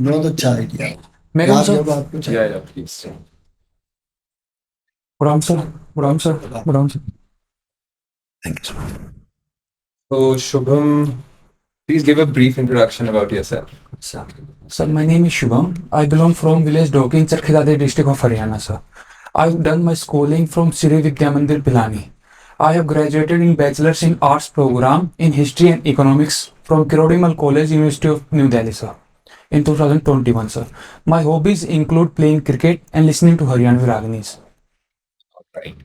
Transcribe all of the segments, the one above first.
बहुत अच्छा idea. May I come, याद sir? जब आपको चाहिए। Yeah, yeah, please. Good on, sir. Good on, sir. Good on, sir. Thank you sir. So, Shubham, please give a brief introduction about yourself. Sir, my name is Shubham. I belong from village Doki in Charkhidade district of Haryana, sir. I've done my schooling from Sri Vidya Mandir, Pilani. I have graduated in Bachelor's in Arts program in History and Economics from Kirodimal College, University of New Delhi, sir, in 2021, sir. My hobbies include playing cricket and listening to Haryana Raganis. Right.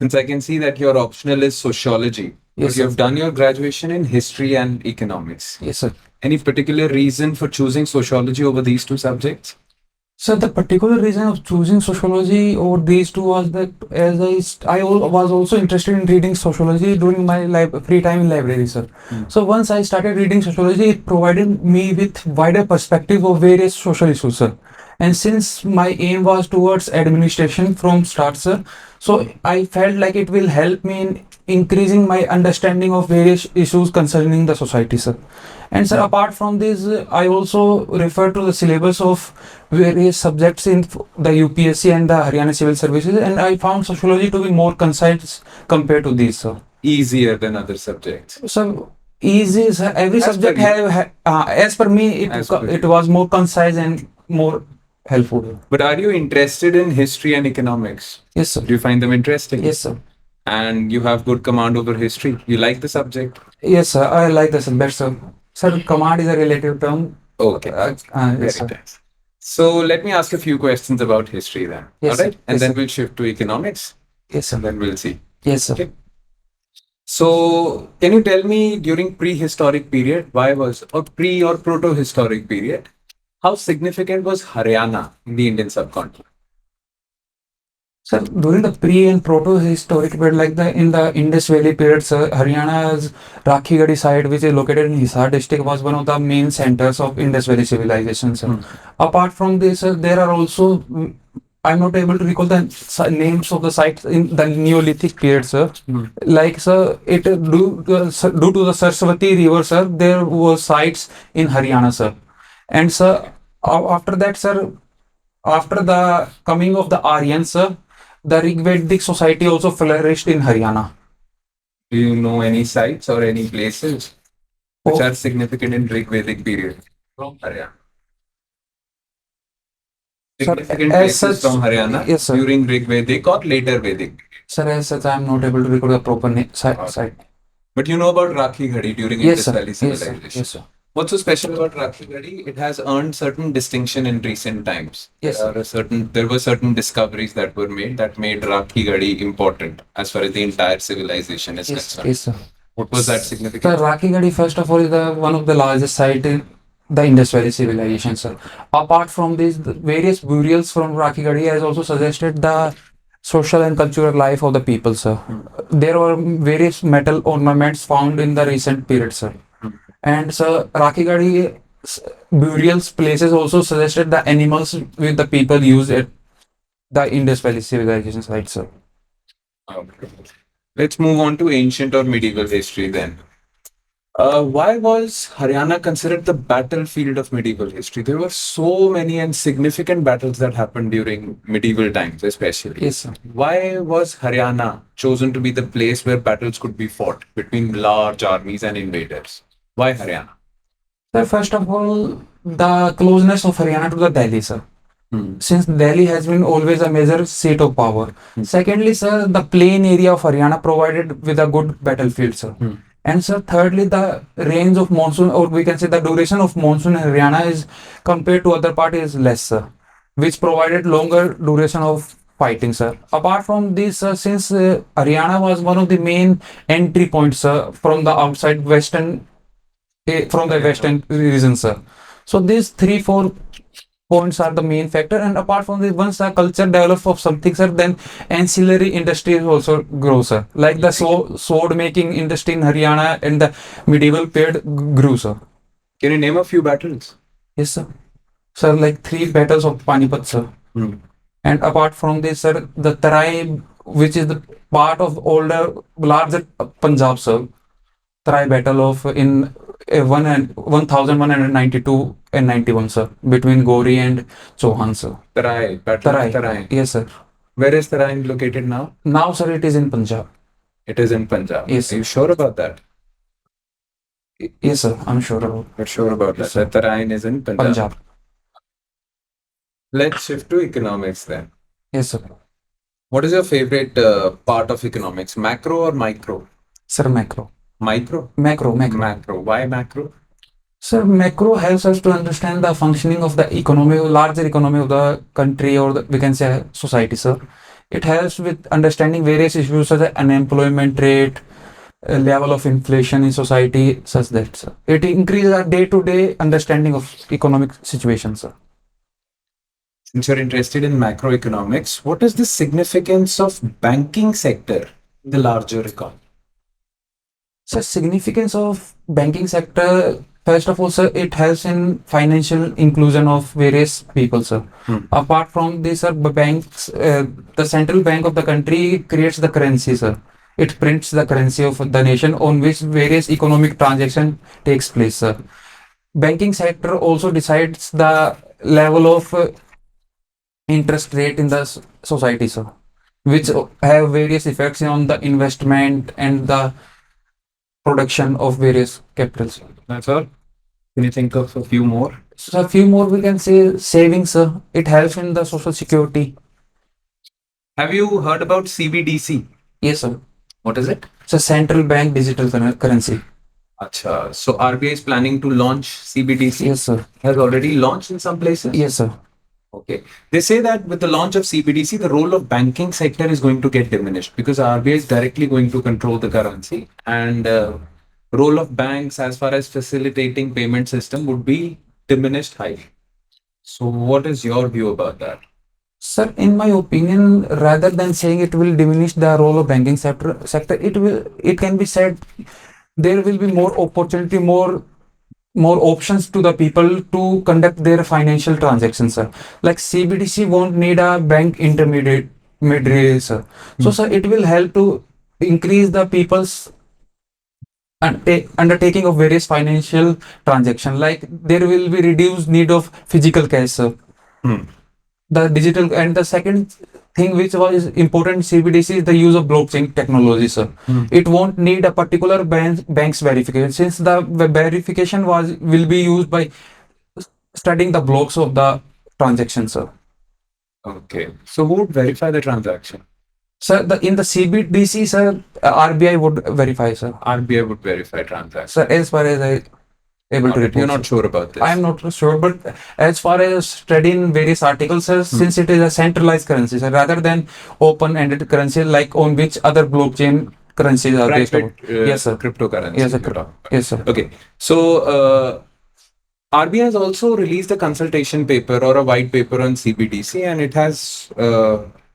Since I can see that your optional is sociology, Yes, but you sir. have done your graduation in history and economics. Yes, sir. Any particular reason for choosing sociology over these two subjects? So the particular reason of choosing sociology over these two was that as was also interested in reading sociology during my free time in library, sir. So once I started reading sociology, it provided me with wider perspective of various social issues, sir. And since my aim was towards administration from start, sir, so I felt like it will help me in increasing my understanding of various issues concerning the society, sir. And sir, apart from this, I also refer to the syllabus of various subjects in the UPSC and the Haryana Civil Services, and I found sociology to be more concise compared to these, sir. Easier than other subjects. So easy, sir. Every As per subject you. as per me, As per it you. was more concise and more helpful. But are you interested in history and economics? Yes, sir. Do you find them interesting? Yes, sir. And you have good command over history. You like the subject? Yes, sir. I like the subject, sir. Sir, command is a relative term. Okay. Yes, Very sir. nice. So let me ask a few questions about history then. Yes, All right? sir. And Yes, then sir. we'll shift to economics. Yes, sir. And then we'll see. Yes, sir. Okay. So can you tell me during prehistoric period, why was or pre or proto-historic period, how significant was Haryana in the Indian subcontinent? So during the pre and proto-historic period, like in the Indus Valley period, sir, Haryana's Rakhigadi site, which is located in Hisar district, was one of the main centers of Indus Valley civilization, sir. Apart from this, there are also I'm not able to recall the names of the sites in the Neolithic period, sir. Like, sir, due to the Saraswati River, sir, there were sites in Haryana, sir. And sir, after that, sir, after the coming of the Aryans, sir, the Rigvedic society also flourished in Haryana. Do you know any sites or any places which Oh. are significant in Rigvedic period from Haryana? Sir, Significant as places such, from Haryana yes, sir. during Rigvedic or later Vedic. Sir, as such, I am not able to recall the proper site. But you know about Rakhi Ghadi during Yes, Indus sir. Valley Yes, sir. civilization. Yes, sir. What's so special about Rakhi Ghadi? It has earned certain distinction in recent times. Yes, There were certain discoveries that were made that made Rakhi Ghadi important as far as the entire civilization is Yes, concerned. yes, sir. What was that Sir, significant? Rakhigadi, first of all, is one of the largest site in the Indus Valley civilization, sir. Apart from this, the various burials from Rakhigadi has also suggested the social and cultural life of the people, sir. There were various metal ornaments found in the recent period, sir. And sir, Rakhigadi burials places also suggested the animals with the people used at the Indus Valley civilization site, sir. Okay. Let's move on to ancient or medieval history then. Why was Haryana considered the battlefield of medieval history? There were so many and significant battles that happened during medieval times, especially. Yes, sir. Why was Haryana chosen to be the place where battles could be fought between large armies and invaders? Why Haryana? Sir, first of all, the closeness of Haryana to the Delhi, sir. Since Delhi has been always a major seat of power. Secondly, sir, the plain area of Haryana provided with a good battlefield, sir. And sir, thirdly, the range of monsoon, or we can say the duration of monsoon in Haryana is compared to other part is less, sir, which provided longer duration of fighting, sir. Apart from this, since Haryana was one of the main entry points, from the outside western, from the western region, sir. So these 3-4 points are the main factor, and apart from this, once the culture develops of something, sir, then ancillary industries also grow, sir, like the sword making industry in Haryana and the medieval period grew, sir. Can you name a few battles? Yes, sir, like 3 battles of Panipat, sir. And apart from this, sir, the Tarai, which is the part of older larger Punjab, sir, Tarai battle of in 1192 and 91, sir, between Gori and Chauhan, sir. Tarai, Battle of Tarai. Tarai. Yes, sir. Where is Tarai located now? Now, sir, it is in Punjab. It is in Punjab. Yes, Are you sir. sure about that? Yes, sir. I'm sure about You're sure about Yes, that? sir. That Tarai is in Punjab. Punjab. Let's shift to economics then. Yes, sir. What is your favorite part of economics? Macro or micro? Sir, macro. Micro? Macro. Macro. Why macro? Sir, macro helps us to understand the functioning of the economy, larger economy of the country, or we can say society, sir. It helps with understanding various issues such as unemployment rate, level of inflation in society, such that, sir. It increases our day-to-day understanding of economic situation, sir. Since you're interested in macroeconomics, what is the significance of banking sector in the larger economy? So significance of banking sector, first of all, sir, it helps in financial inclusion of various people, sir. Apart from this, sir, banks, the central bank of the country creates the currency, sir. It prints the currency of the nation on which various economic transaction takes place, sir. Banking sector also decides the level of interest rate in the society, sir, which have various effects on the investment and the production of various capitals. That's all. Can you think of a few more? So a few more we can say savings, sir. It helps in the social security. Have you heard about CBDC? Yes, sir. What is it? It's a central bank digital currency. Acha. So RBI is planning to launch CBDC. Yes, sir. Has already launched in some places. Yes, sir. Okay. They say that with the launch of CBDC, the role of banking sector is going to get diminished because RBI is directly going to control the currency, and role of banks as far as facilitating payment system would be diminished highly. So, what is your view about that? Sir, in my opinion, rather than saying it will diminish the role of banking sector, it can be said there will be more opportunity, more options to the people to conduct their financial transactions, sir. Like CBDC won't need a bank intermediary, sir. So, sir, it will help to increase the people's undertaking of various financial transactions. Like there will be reduced need of physical cash, sir. The digital, and the second thing which was important in CBDC is the use of blockchain technology, sir. It won't need a particular bank's verification, since the verification will be used by studying the blocks of the transaction, sir. Okay. So, who would verify the transaction? Sir, in the CBDC, sir, RBI would verify, sir. RBI would verify transaction. Sir, as far as I able to report, You're not sir. sure about this. I am not sure, but as far as studying various articles, sir, since it is a centralized currency, sir, rather than open-ended currency like on which other blockchain currencies are based on. Yes, sir. Cryptocurrency. Yes, sir. you're talking about. Yes, sir. Okay. So, RBI has also released a consultation paper or a white paper on CBDC, and it has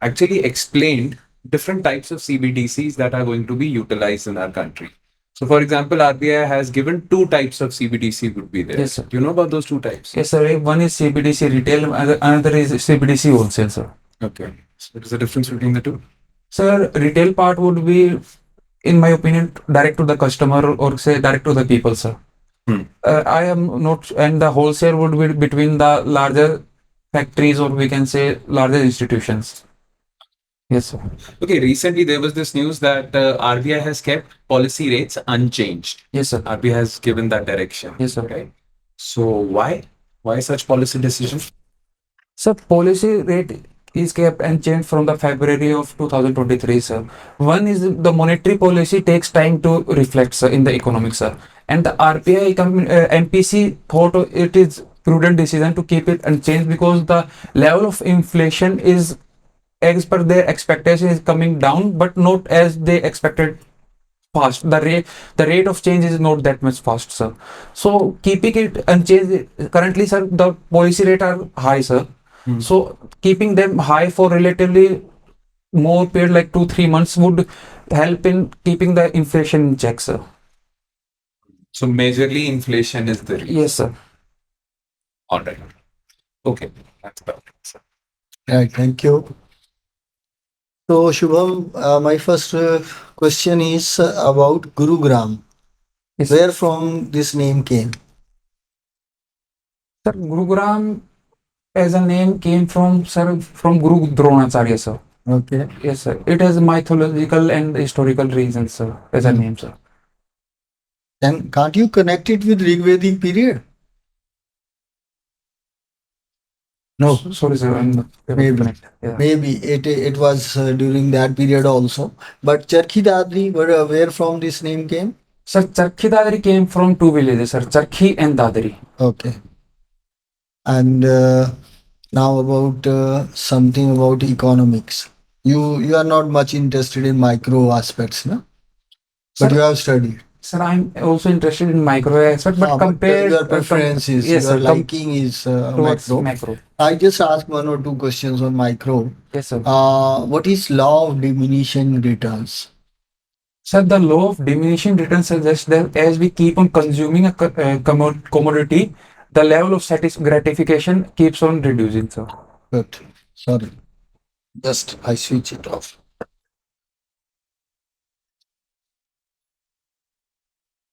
actually explained different types of CBDCs that are going to be utilized in our country. So, for example, RBI has given two types of CBDC would be there. Yes, sir. Do you know about those two types? Yes, sir. One is CBDC retail, another is CBDC wholesale, sir. Okay. So, what is the difference between the two? Sir, retail part would be, in my opinion, direct to the customer, or say direct to the people, sir. I am not, and the wholesale would be between the larger factories, or we can say larger institutions. Yes, sir. Okay, recently there was this news that RBI has kept policy rates unchanged. Yes, sir. RBI has given that direction. Yes, sir. Right. So why? Why such policy decision? So policy rate is kept unchanged from the February of 2023, sir. One is the monetary policy takes time to reflect, sir, in the economics, sir. And the RBI MPC thought it is prudent decision to keep it unchanged because the level of inflation is, as per their expectation, is coming down, but not as they expected fast. The rate of change is not that much fast, sir. So keeping it unchanged currently, sir, the policy rate are high, sir. So keeping them high for relatively more period, like 2-3 months, would help in keeping the inflation in check, sir. So majorly inflation is the reason. Yes, sir. All right. Okay, that's about it, sir. Right, thank you. So, Shubham, my first question is about Gurugram. Yes, Where from this name came? sir. Gurugram as a name came from sir from Guru Dronacharya, sir. Okay. Yes, sir. It has mythological and historical reasons, sir, as a Hmm. name, sir. Then can't you connect it with Rigvedic period? No, Sorry, sir. I'm not able to maybe. connect. Yeah. Maybe it was during that period also. But Charkhi Dadri, where from this name came? Sir, Charkhi Dadri came from two villages, sir. Charkhi and Dadri. Okay. And now about something about economics. You are not much interested in micro aspects, no? But Sir, you have studied. sir, I'm also interested in micro aspect, but compared your preference is, yes, your sir, liking is towards macro. macro. I just ask one or two questions on micro. Yes, sir. What is law of diminishing returns? Sir, the law of diminishing returns suggests that as we keep on consuming a commodity, the level of gratification keeps on reducing, sir. Good. Sorry. Just I switch it off.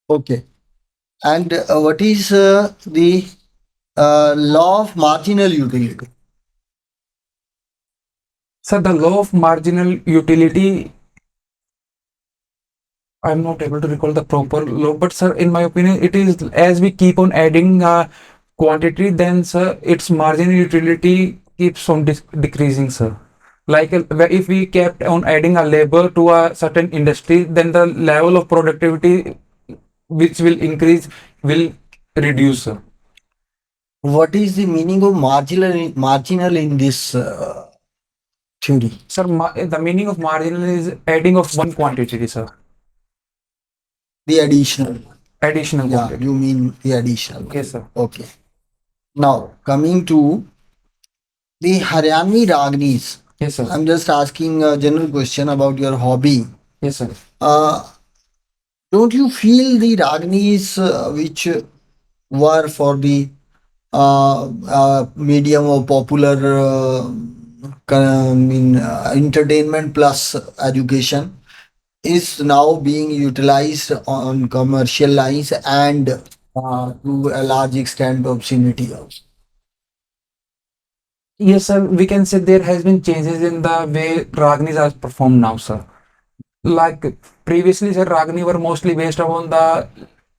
Okay. And what is the law of marginal utility? Sir, the law of marginal utility, I'm not able to recall the proper law, but sir, in my opinion, it is as we keep on adding quantity, then sir, its marginal utility keeps on decreasing, sir. Like if we kept on adding a labor to a certain industry, then the level of productivity which will increase will reduce, sir. What is the meaning of marginal in this theory? Sir, the meaning of marginal is adding of one quantity, sir. The additional. Additional Yeah, quantity. you mean the additional. Yes, sir. Okay. Now coming to the Haryanvi Ragnis. Yes, sir. I'm just asking a general question about your hobby. Yes, sir. Uh, don't you feel the Ragnis which were for the medium of popular entertainment plus education is now being utilized on commercial lines and to a large extent obscenity also? Yes, sir. We can say there has been changes in the way Ragnis are performed now, sir. Like previously, sir, Ragni were mostly based upon the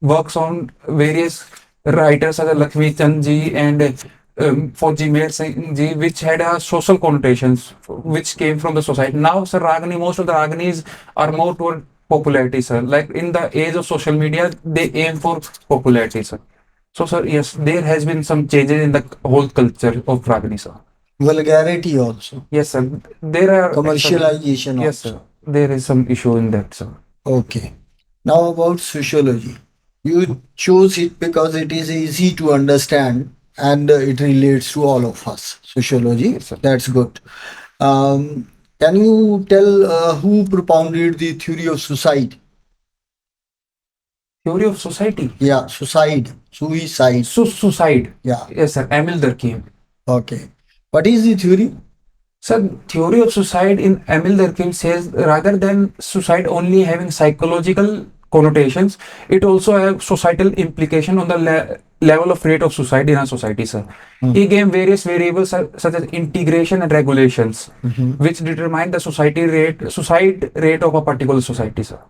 works on various writers such as Lakshmi Chand ji and for Jimel Singh ji, which had a social connotations which came from the society. Now, sir, Ragni, most of the Ragnis are more toward popularity, sir. Like in the age of social media, they aim for popularity, sir. So, sir, yes, there has been some changes in the whole culture of Ragni, sir. Vulgarity also. Yes, sir. There are Commercialization yes, also. sir. There is some issue in that, sir. Okay. Now about sociology. You chose it because it is easy to understand and it relates to all of us. Sociology. Yes, sir. That's good. Can you tell who propounded the theory of suicide? Theory of society. Yeah, suicide. Suicide. Suicide. Yeah. Yes, sir. Emil Durkheim. Okay. What is the theory? Sir, theory of suicide in Emil Durkheim says rather than suicide only having psychological connotations, it also has societal implication on the level of rate of suicide in a society, sir. He gave various variables such as integration and regulations, which determine the suicide rate of a particular society, sir.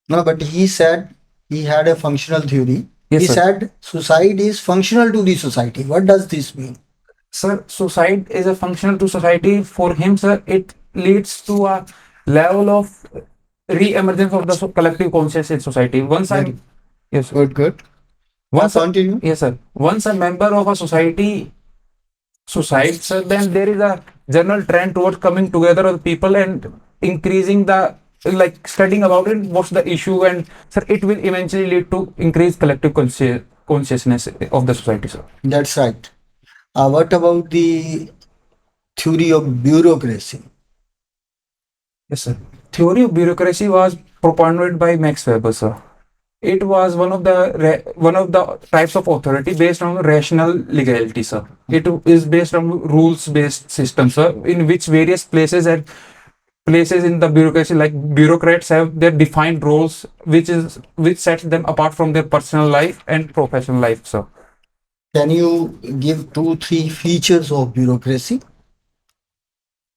No, but he said he had a functional theory. Yes, he sir. said suicide is functional to the society. What does this mean? Sir, suicide is a functional to society. For him, sir, it leads to a level of re-emergence of the collective conscience in society. Once Very- yes, sir. Good. Once Continue. yes, sir. Once a member of a society suicides, sir, then there is a general trend towards coming together with people and increasing the like studying about it. What's the issue? And sir, it will eventually lead to increased collective consciousness of the society, sir. That's right. What about the theory of bureaucracy? Yes, sir. Theory of bureaucracy was propounded by Max Weber, sir. It was one of the types of authority based on rational legality, sir. It is based on rules-based system, sir, in which various places and places in the bureaucracy, like bureaucrats have their defined roles, which sets them apart from their personal life and professional life, sir. Can you give two, three features of bureaucracy?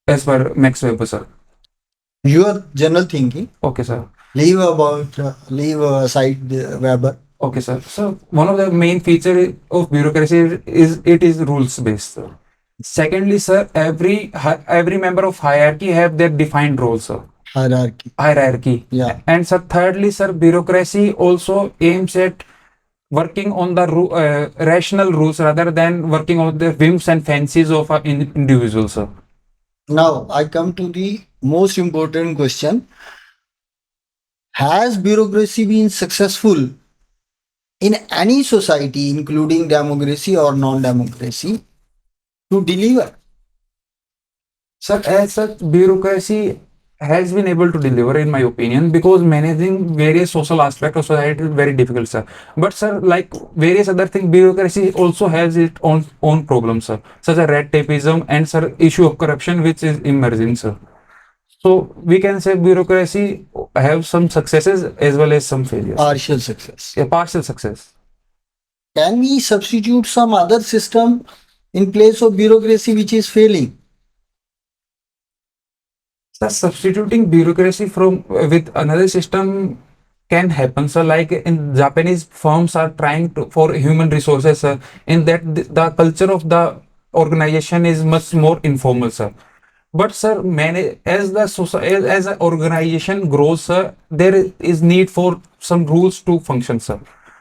As per Max Weber, sir. Your general thinking. Okay, sir. Leave aside Weber. Okay, sir. So one of the main feature of bureaucracy is it is rules based, sir. Secondly, sir, every member of hierarchy have their defined roles, sir. Hierarchy. Yeah. And sir, thirdly, sir, bureaucracy also aims at working on the rational rules rather than working on the whims and fancies of an individual, sir. Now I come to the most important question. Has bureaucracy been successful in any society, including democracy or non-democracy, to deliver? Sir, as such, bureaucracy has been able to deliver, in my opinion, because managing various social aspects of society is very difficult, sir. But, sir, like various other things, bureaucracy also has its own problems, sir, such as red tapeism and, sir, issue of corruption, which is emerging, sir. So, we can say bureaucracy have some successes as well as some failures. Partial success. Yeah, partial success. Can we substitute some other system in place of bureaucracy which is failing? So substituting bureaucracy from with another system can happen. So like in Japanese firms are trying to for human resources, in that the culture of the organization is much more informal, sir. But sir, as the as an organization grows, sir, there is need for some rules to function, sir.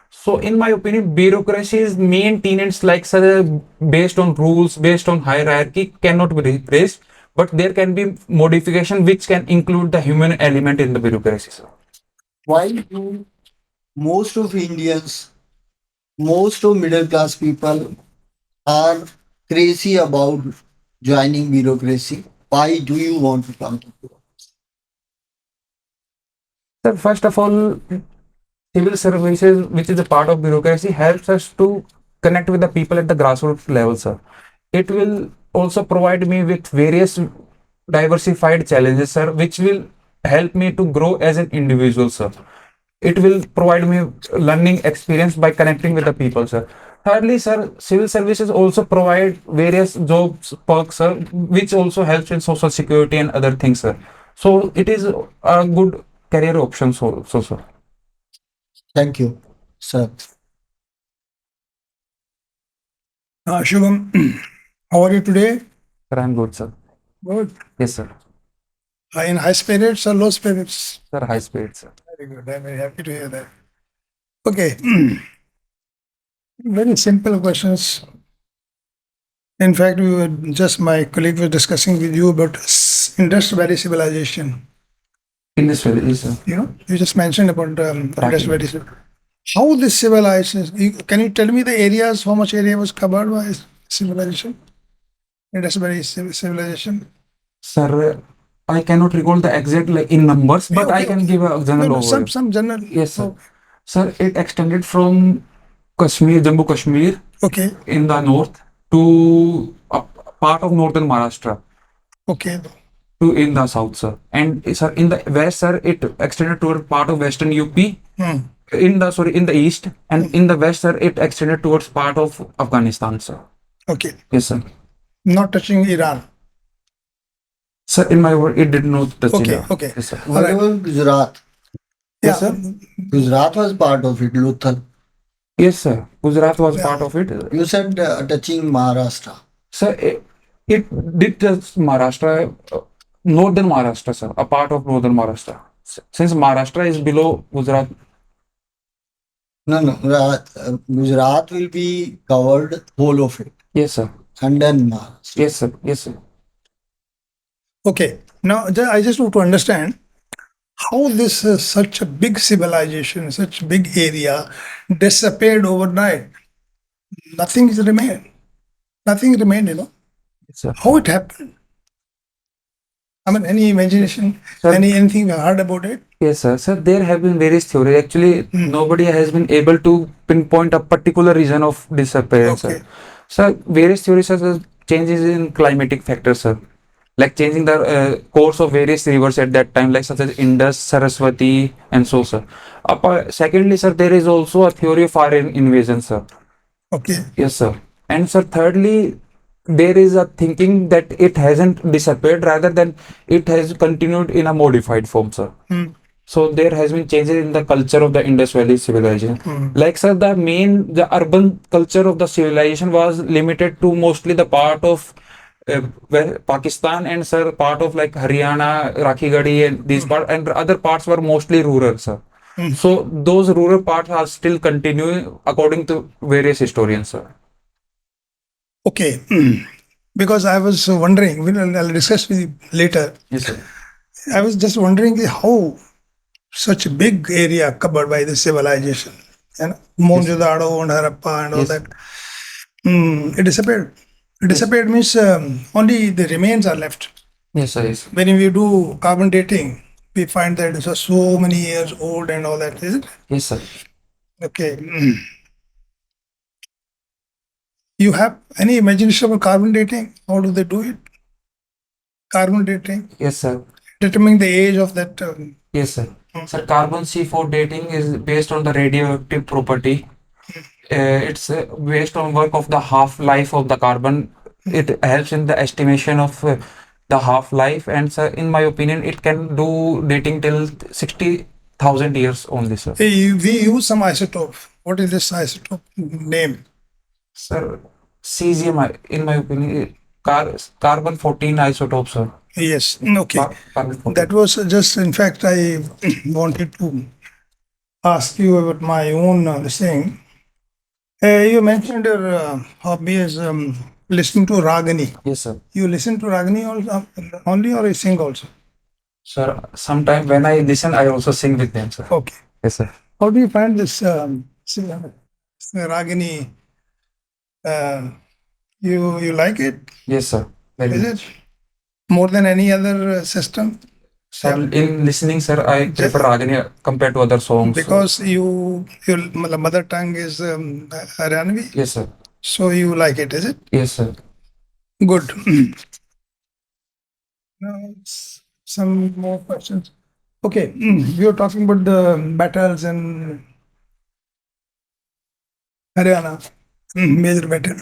So in my opinion, bureaucracy's main tenets like sir, based on rules, based on hierarchy, cannot be replaced. But there can be modification which can include the human element in the bureaucracy, sir. Why do most of Indians, most of middle class people are crazy about joining bureaucracy? Why do you want to come to bureaucracy? Sir, first of all, civil services, which is a part of bureaucracy, helps us to connect with the people at the grassroots level, sir. It will also provide me with various diversified challenges, sir, which will help me to grow as an individual, sir. It will provide me learning experience by connecting with the people, sir. Thirdly, sir, civil services also provide various jobs, perks, sir, which also helps in social security and other things, sir. So it is a good career option, so sir. Thank you, sir. Shubham, how are you today? Sir, I'm good, sir. Good. Yes, sir. In high spirits or low spirits? Sir, high speed, sir. Very good. I'm very happy to hear that. Okay. Very simple questions. In fact, my colleague was discussing with you about Indus Valley civilization. In this way, yes, sir. You just mentioned about Indus Valley civilization. How this civilization, can you tell me the areas, how much area was covered by civilization? Indus Valley civilization? Sir, I cannot recall the exact like in numbers, but I can give a general overview. Some general. Yes, sir. Sir, it extended from Kashmir, Jammu Kashmir, Okay. in the north to a part of northern Maharashtra Okay. to in the south, sir. And sir, in the west, sir, it extended toward part of western UP. In the east, and in the west, sir, it extended towards part of Afghanistan, sir. Okay. Yes, sir. Not touching Iran. Sir, in my word, it did not touch Okay, India. okay. Yes, sir. What about Gujarat? Yes, Yeah. sir. Gujarat was part of it, Lothal. Yes, sir. Gujarat was part of it. You said touching Maharashtra. Sir, it did touch Maharashtra, northern Maharashtra, sir, a part of northern Maharashtra. Since Maharashtra is below Gujarat. No, Gujarat will be covered whole of it. Yes, sir. And then Maharashtra. Yes, sir. Yes, sir. Okay. Now, I just want to understand how this such a big civilization, such big area disappeared overnight. Nothing is remained. Nothing remained, Yes, sir. How it happened? I mean, any imagination, Sir, anything you heard about it? Yes, sir. Sir, there have been various theories. Actually, nobody has been able to pinpoint a particular reason of disappearance, Okay. sir. Sir, various theories such as changes in climatic factors, sir. like changing the course of various rivers at that time, like such as Indus, Saraswati, and so, sir. Secondly, sir, there is also a theory of foreign invasion, sir. Okay. Yes, sir. And sir, thirdly, there is a thinking that it hasn't disappeared, rather than it has continued in a modified form, sir. Hmm. So there has been changes in the culture of the Indus Valley civilization. Hmm. Like sir, the urban culture of the civilization was limited to mostly the part of Pakistan, and sir, part of like Haryana, Rakhigadi, and these part, and other parts were mostly rural, sir. Hmm. So those rural parts are still continuing according to various historians, sir. Okay. Because I was wondering, I'll discuss with you later. Yes, sir. I was just wondering how such a big area covered by the civilization, and Mohenjo-daro and Harappa and all Yes. that, it disappeared. It disappeared means only the remains are left. Yes, sir. Yes. When we do carbon dating, we find that it was so many years old and all that, is it? Yes, sir. Okay. You have any imagination about carbon dating? How do they do it? Carbon dating, Yes, sir. determining the age of that. Yes, sir. Sir, carbon C4 dating is based on the radioactive property. It's based on work of the half-life of the carbon. It helps in the estimation of the half-life, and sir, in my opinion, it can do dating till 60,000 years only, sir. We use some isotope. What is this isotope name? Sir, cesium, in my opinion, carbon 14 isotope, sir. Yes. Okay. Carbon 14. That was just, in fact, I wanted to ask you about my own this thing. You mentioned your hobby is listening to Ragini. Yes, sir. You listen to Ragini only, or you sing also? Sir, sometime when I listen, I also sing with them, sir. Okay. Yes, sir. How do you find this Ragini? You like it? Yes, sir. Very Is much. it more than any other system? Sir, in listening, sir, I prefer Ragini compared to other songs. Because your mother tongue is Haryanvi, Yes, sir. so you like it, is it? Yes, sir. Good. Now, some more questions. Okay, we were talking about the battles in Haryana, major battle.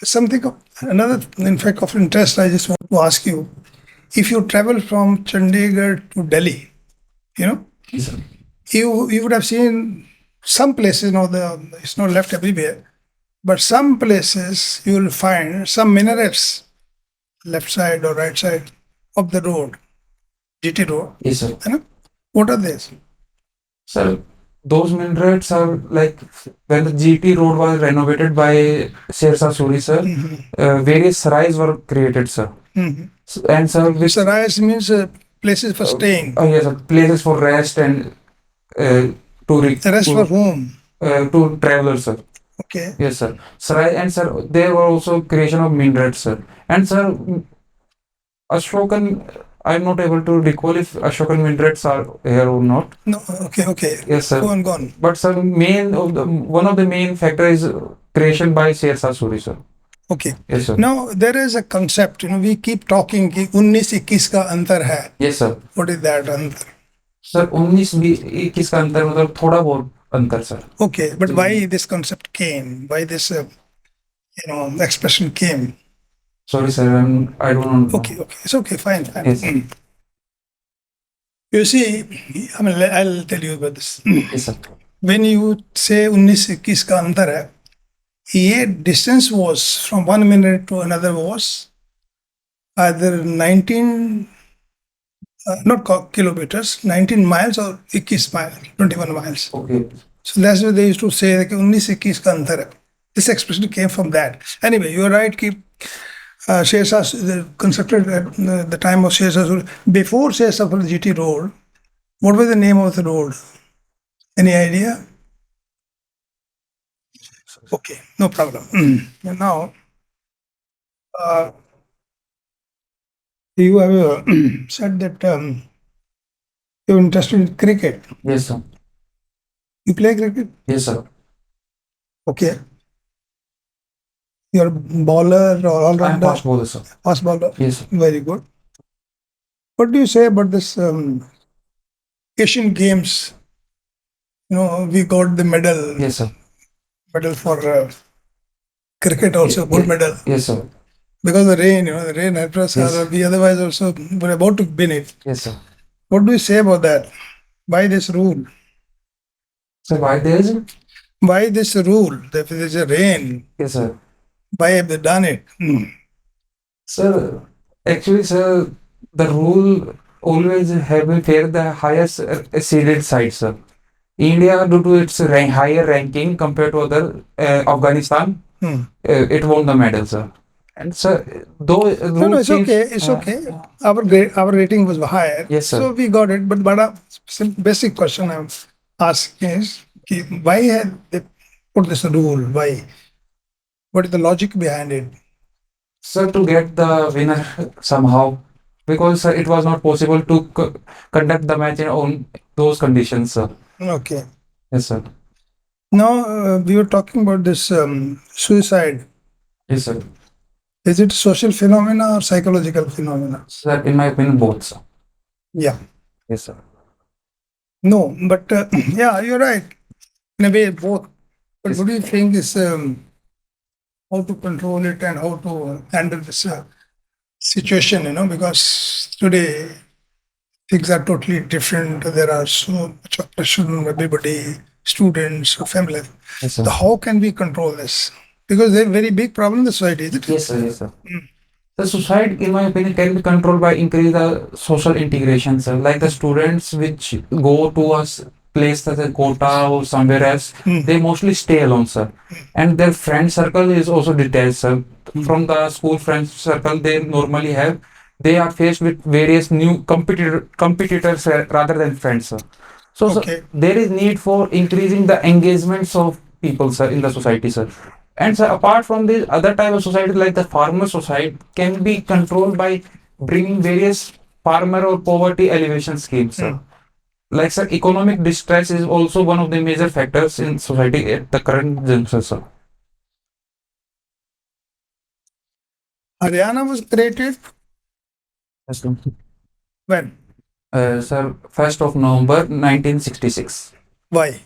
Something of another, in fact, of interest. I just want to ask you: if you travel from Chandigarh to Delhi, Yes, sir. you would have seen some places. It's not left everywhere, but some places you will find some minarets, left side or right side of the road, GT road. Yes, sir. What are these? Sir, those minarets are like when the GT road was renovated by Shershah Suri, sir, various sarais were created, sir. And sir, which Sarais means places for staying. yes, sir, places for rest and Rest for whom? to travelers, sir. Okay. Yes, sir. Sarai, and sir, there were also creation of minarets, sir. And sir, Ashokan, I'm not able to recall if Ashokan minarets are here or not. No. Okay. Yes, sir. Go on. But sir, one of the main factor is creation by Shershah Suri, sir. Okay. Yes, sir. Now there is a concept. We keep talking कि 19-21 का अंतर है. Yes, sir. What is that अंतर? Sir, 19-21 का अंतर मतलब थोड़ा बहुत अंतर, sir. Okay, but why this concept came? Why this expression came? Sorry, sir, I don't know. Okay, it's okay, fine. Yes. You see, I'll tell you about this. Yes, sir. When you say 19-21 का अंतर है, ये distance was from 1 minute to another was either 19, not kilometers, 19 miles or 21 miles, 21 miles. Okay. So that's why they used to say that 19-21 का अंतर है. This expression came from that. Anyway, you are right. Shershah constructed at the time of Shershah. Before Shershah for the GT road, what was the name of the road? Any idea? Okay, no problem. Now, you have said that you're interested in cricket. Yes, sir. You play cricket? Yes, sir. Okay. You're bowler or all I'm rounder? fast bowler, sir. Fast bowler. Yes, sir. Very good. What do you say about this Asian Games? We got the medal. Yes, sir. Medal for cricket also, gold medal. Yes, sir. Because the rain, the rain helped us. Yes. We otherwise also were about to win it. Yes, sir. What do you say about that? Why this rule? So why there is? Why this rule? If there is a rain, Yes, sir. why have they done it? Sir, actually, sir, the rule always have been favor the highest seeded side, sir. India, due to its higher ranking compared to other Afghanistan, it won the medal, sir. And sir, though No, it's okay. It's okay. Our rating was higher. Yes, sir. So we got it. But a basic question I'm asking is, why have they put this rule? Why? What is the logic behind it? Sir, to get the winner somehow, because sir, it was not possible to conduct the match on those conditions, sir. Okay. Yes, sir. Now we were talking about this suicide. Yes, sir. Is it social phenomena or psychological phenomena? Sir, in my opinion, both, sir. Yeah. Yes, sir. No, but yeah, you're right. In a way, both. But what do you think is how to control it and how to handle this situation? Because today things are totally different. There are so much of pressure on everybody, students, family. Yes, sir. So how can we control this? Because they're a very big problem in the society, is it? Yes, sir. Yes, sir. The suicide, in my opinion, can be controlled by increase the social integration, sir. Like the students which go to a place such as Kota or somewhere else, they mostly stay alone, sir. And their friend circle is also detached, sir. From the school friend circle they normally have, they are faced with various new competitors rather than friends, sir. So, Okay. sir, there is need for increasing the engagements of people, sir, in the society, sir. And so apart from this, other type of society like the farmer society can be controlled by bringing various farmer or poverty elevation schemes, sir. Like sir, economic distress is also one of the major factors in society at the current juncture, sir. Haryana was created Yes, sir. when? Sir, 1st of November 1966. Why?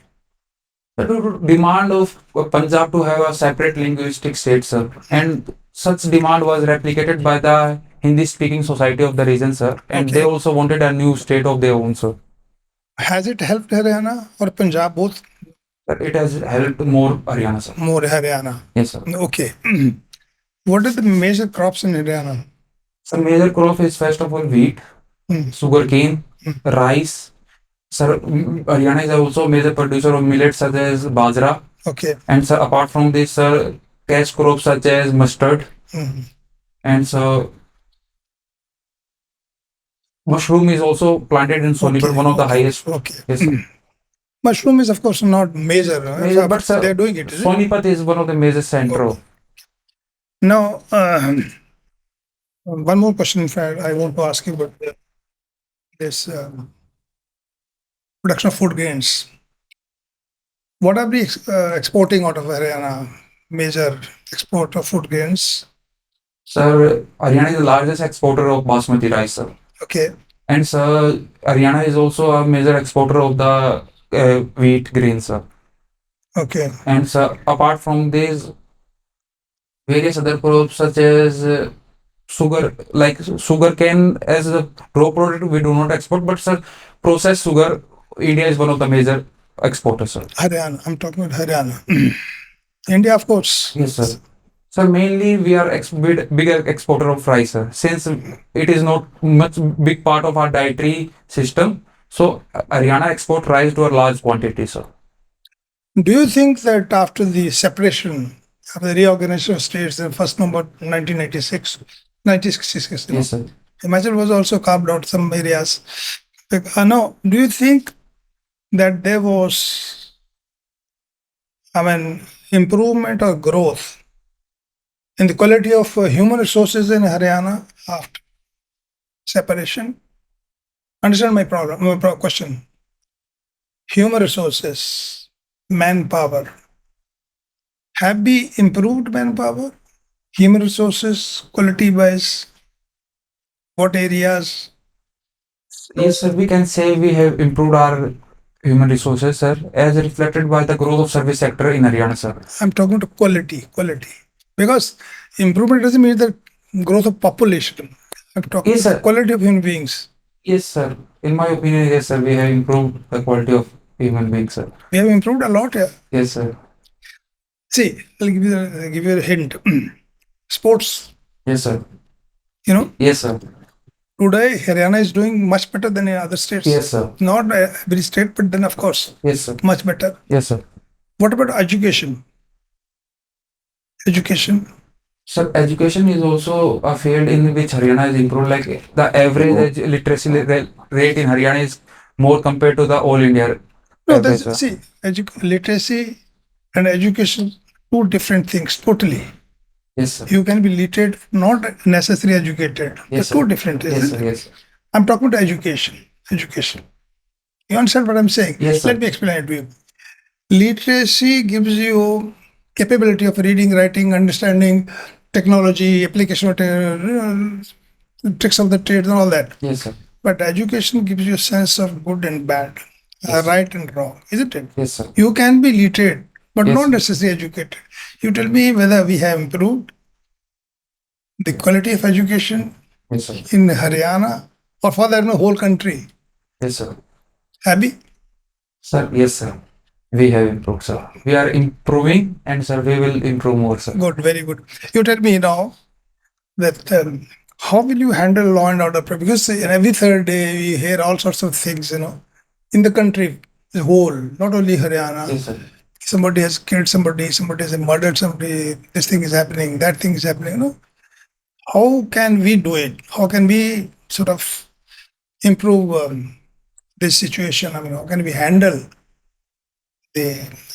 The demand of Punjab to have a separate linguistic state, sir. And such demand was replicated by the Hindi speaking society of the region, sir. And they Okay. also wanted a new state of their own, sir. Has it helped Haryana or Punjab both? Sir, it has helped more Haryana, sir. More Haryana. Yes, sir. Okay. What are the major crops in Haryana? So major crop is first of all wheat, sugarcane, rice. Sir, Haryana is also a major producer of millets such as bajra. Okay. And sir, apart from this, sir, cash crops such as mustard. And so mushroom is also planted in Sonipat, Okay, one of the okay, highest. okay. Yes, sir. Mushroom is of course not major, Major, but sir, they're doing it. Is it? Sonipat is one of the major center. Now, one more question, in fact, I want to ask you about this production of food grains. What are we exporting out of Haryana? Major export of food grains. Sir, Haryana is the largest exporter of basmati rice, sir. Okay. And sir, Haryana is also a major exporter of the wheat grains, sir. Okay. And sir, apart from this, various other crops such as sugar, like sugar cane as a raw product, we do not export, but sir, processed sugar, India is one of the major exporters, sir. Haryana. I'm talking about Haryana. India, of course. Yes, sir. Sir, mainly we are bigger exporter of rice, sir. Since it is not much big part of our dietary system, so Haryana export rice to a large quantity, sir. Do you think that after the separation, after the reorganization of states, in 1st November 1966, Yes, sir. Himachal was also carved out some areas. Now, do you think that there was, improvement or growth in the quality of human resources in Haryana after separation? Understand my question. Human resources, manpower. Have we improved manpower Human resources, quality wise, what areas? Yes, sir. We can say we have improved our human resources, sir, as reflected by the growth of service sector in Haryana, sir. I'm talking to quality. Because improvement doesn't mean the growth of population. I'm talking Yes, about the sir. quality of human beings. Yes, sir. In my opinion, yes, sir. We have improved the quality of human beings, sir. We have improved a lot here. Yes, sir. See, I'll give you a hint. Sports, Yes, sir. Yes, sir. today Haryana is doing much better than in other states. Yes, sir. Not every state, but then of course, Yes, sir. much better. Yes, sir. What about education? Education. Sir, education is also a field in which Haryana is improved. Like the average literacy rate in Haryana is more compared to the all India No, average, sir. see, literacy and education, two different things totally. Yes, sir. You can be literate, not necessarily educated. Yes, They're two sir. different. Yes, Isn't sir. it? Yes. I'm talking about education. Education. You understand what I'm saying? Yes, sir. Let me explain it to you. Literacy gives you capability of reading, writing, understanding, technology, application of tricks of the trade, and all that. Yes, sir. But education gives you a sense of good and bad, Yes. right and wrong, isn't it? Yes, sir. You can be literate, but Yes. not necessarily educated. You tell me whether we have improved the quality of education Yes, sir. in Haryana or for that whole country. Yes, sir. Happy? Sir, yes, sir. We have improved, sir. We are improving, and sir, we will improve more, sir. Good, very good. You tell me now that how will you handle law and order? Because in every third day we hear all sorts of things, in the country, the whole, not only Haryana. Yes, sir. Somebody has killed somebody has murdered somebody, this thing is happening, that thing is happening. How can we do it? How can we sort of improve this situation? I mean, how can we handle the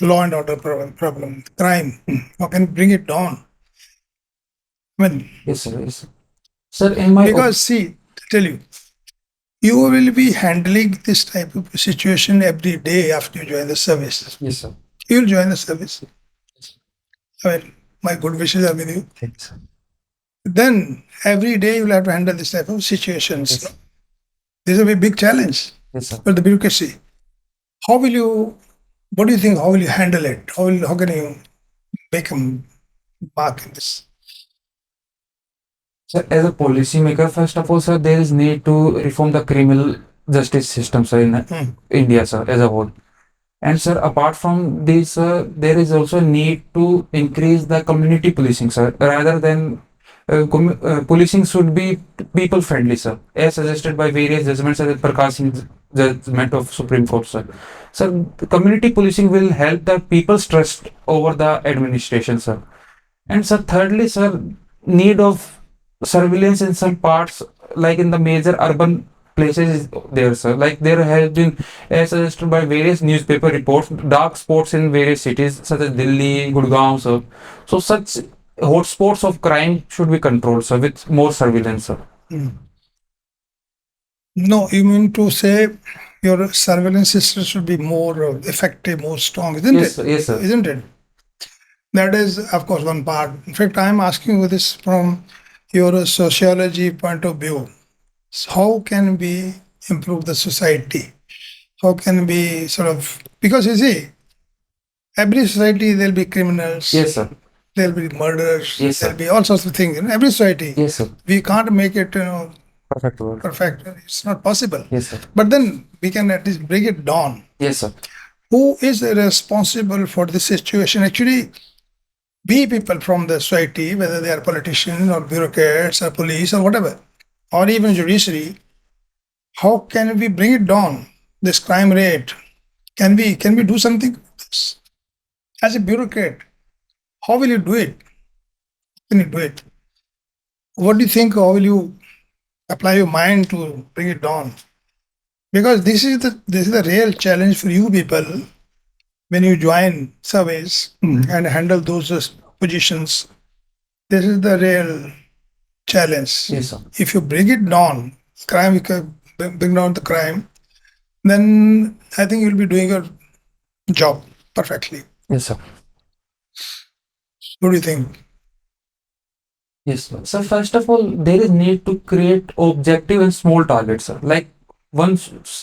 law and order problem, crime? How can we bring it down? I mean, Yes, sir. Yes, sir. Sir, in my because see, to tell you, you will be handling this type of situation every day after you join the service. yes, sir. You will join the service. I mean, my good wishes are with you. Thanks, sir. Then every day you will have to handle this type of situations. Yes. This is a big challenge Yes, sir. for the bureaucracy. How will you? What do you think? How will you handle it? How can you make a mark in this? Sir, as a policymaker, first of all, sir, there is need to reform the criminal justice system, sir, in India, sir, as a whole. And sir, apart from this, there is also need to increase the community policing, sir, rather than policing should be people friendly, sir, as suggested by various judgments such as Prakash Singh's judgment of Supreme Court, sir. Sir, the community policing will help the people's trust over the administration, sir. And sir, thirdly, sir, need of surveillance in some parts, like in the major urban places, is there, sir. Like there has been, as suggested by various newspaper reports, dark spots in various cities such as Delhi, Gurgaon, sir. So such hotspots of crime should be controlled, sir, with more surveillance, sir. No, you mean to say your surveillance system should be more effective, more strong, isn't Yes, it? sir. Yes, sir. Isn't it? That is, of course, one part. In fact, I am asking you this from your sociology point of view. How can we improve the society? How can we sort of, because you see, every society there'll be criminals, Yes, sir. there'll be murders, Yes, sir. there'll be all sorts of things in every society. Yes, sir. We can't make it, Perfect word. perfect. It's not possible. Yes, sir. But then we can at least bring it down. Yes, sir. Who is responsible for this situation? Actually, we people from the society, whether they are politicians or bureaucrats or police or whatever, or even judiciary, how can we bring it down? This crime rate. Can we do something? As a bureaucrat, how will you do it? How can you do it? What do you think? How will you apply your mind to bring it down? Because this is the real challenge for you people when you join surveys and handle those positions. This is the real challenge. Yes, sir. If you bring it down, crime, you can bring down the crime, then I think you'll be doing your job perfectly. Yes, sir. What do you think? Yes, sir. So first of all, there is need to create objective and small targets, sir. Like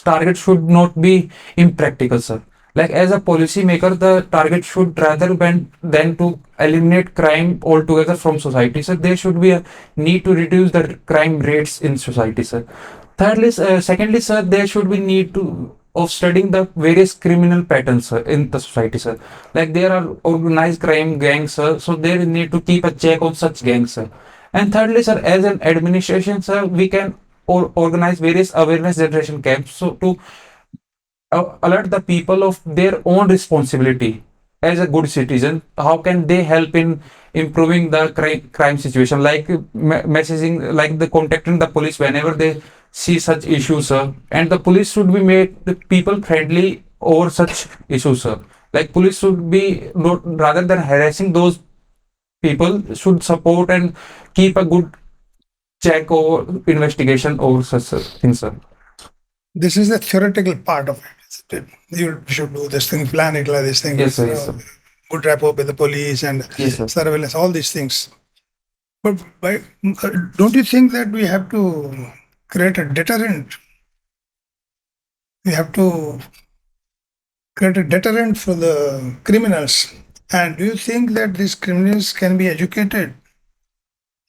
target should not be impractical, sir. Like as a policy maker, the target should rather than to eliminate crime altogether from society, sir. There should be a need to reduce the crime rates in society, sir. Secondly, sir, there should be need to of studying the various criminal patterns, sir, in the society, sir. Like there are organized crime gangs, sir, so there is need to keep a check on such gangs, sir. And thirdly, sir, as an administration, sir, we can organize various awareness generation camps, so to alert the people of their own responsibility as a good citizen. How can they help in improving the crime situation, like messaging, like the contacting the police whenever they see such issues, sir. And the police should be made the people friendly over such issues, sir. Like police should be not, rather than harassing those people, should support and keep a good check or investigation over such things, sir. This is the theoretical part of it. You should do this thing, plan it like this thing. Yes, sir. Yes, sir. Good rapport with the police and Yes, sir. surveillance, all these things. But don't you think that we have to create a deterrent? We have to create a deterrent for the criminals. And do you think that these criminals can be educated?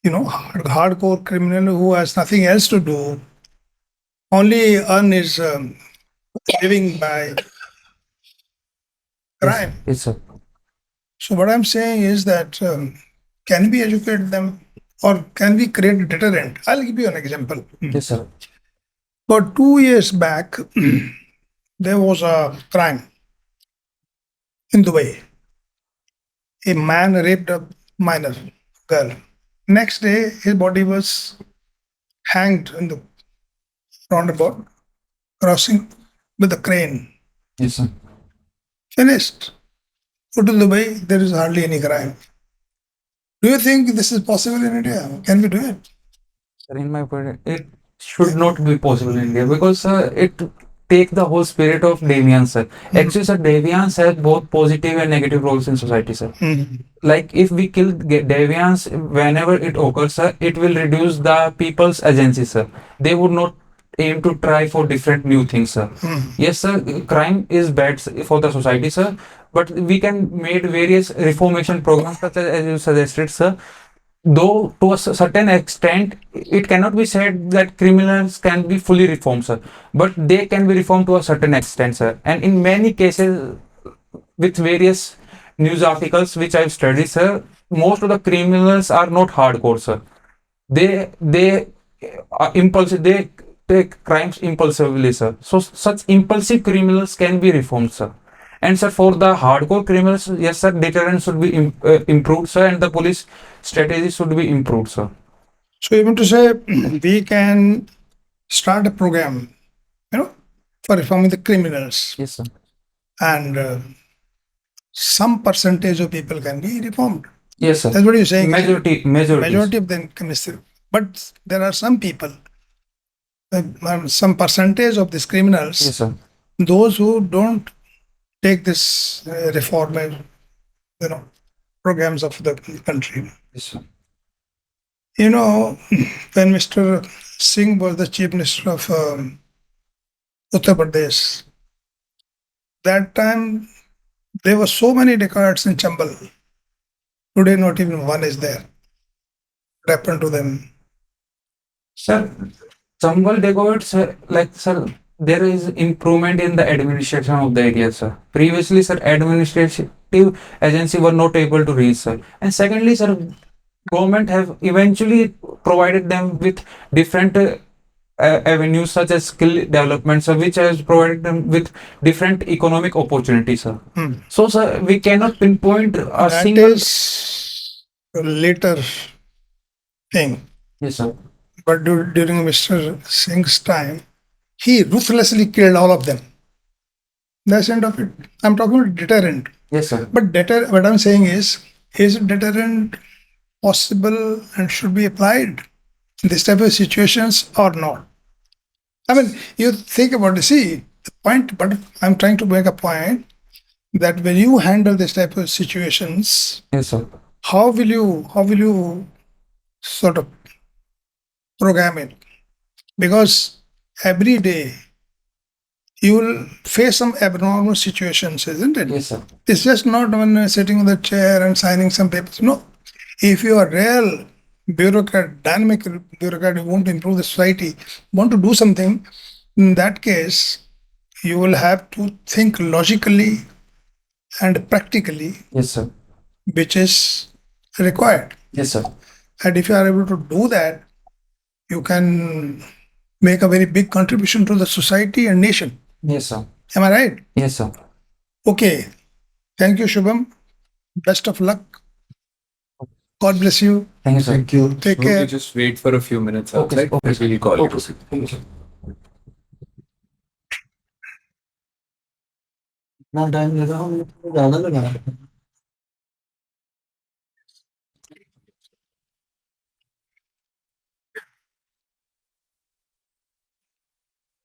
You know, hardcore criminal who has nothing else to do, only earn his living by crime. Yes, sir. So what I'm saying is that can we educate them or can we create a deterrent? I'll give you an example. Yes, sir. About 2 years back, there was a crime in Dubai. A man raped a minor girl. Next day, his body was hanged in the roundabout, crossing with a crane. Yes, sir. Finished. Go to Dubai, there is hardly any crime. Do you think this is possible in India? Can we do it? Sir, in my opinion, it should not be possible in India because it take the whole spirit of deviance, sir. Actually, sir, deviance has both positive and negative roles in society, sir. Like if we kill deviance whenever it occurs, sir, it will reduce the people's agency, sir. They would not aim to try for different new things, sir. Yes, sir, crime is bad for the society, sir, but we can made various reformation programs such as you suggested, sir. Though to a certain extent, it cannot be said that criminals can be fully reformed, sir, but they can be reformed to a certain extent, sir. And in many cases, with various news articles which I've studied, sir, most of the criminals are not hardcore, sir. They are impulsive. They take crimes impulsively, sir. So such impulsive criminals can be reformed, sir. And sir, for the hardcore criminals, yes, sir, deterrence should be improved, sir, and the police strategy should be improved, sir. So you mean to say we can start a program, for reforming the criminals, Yes, sir. and some percentage of people can be reformed. Yes, sir. That's what you're saying. Majority of them can be still. But there are some people, some percentage of these criminals, Yes, sir. those who don't take this reform and programs of the country. Yes, sir. When Mr. Singh was the chief minister of Uttar Pradesh, that time there were so many dacoits in Chambal. Today, not even one is there. What happened to them? Sir, Chambal dacoits, sir, like, sir, there is improvement in the administration of the area, sir. Previously, sir, administrative agency were not able to reach, sir. And secondly, sir, government have eventually provided them with different avenues such as skill development, sir, which has provided them with different economic opportunities, sir. So, sir, we cannot pinpoint a That single. is a later thing. Yes, sir. But during Mr. Singh's time, he ruthlessly killed all of them. That's the end of it. I'm talking about deterrent. Yes, sir. But what I'm saying is deterrent possible and should be applied in this type of situations or not? I mean, you think about it. See, the point, but I'm trying to make a point that when you handle this type of situations, Yes, sir. how will you sort of program it, because every day you will face some abnormal situations, isn't it? Yes, sir. It's just not when sitting on the chair and signing some papers. No. If you are real bureaucrat, dynamic bureaucrat, you want to improve the society, want to do something, in that case, you will have to think logically and practically, Yes, sir. which is required. Yes, sir. And if you are able to do that, you can make a very big contribution to the society and nation. Yes, sir. Am I right? Yes, sir. Okay. Thank you, Shubham. Best of luck. God bless you. Thank you, sir. Thank you. Take Will you care. just wait for a few minutes Okay, outside? okay, We'll call Okay, you. sir. Thank you, sir. इतना time लगा, हमने तो ज्यादा लगा।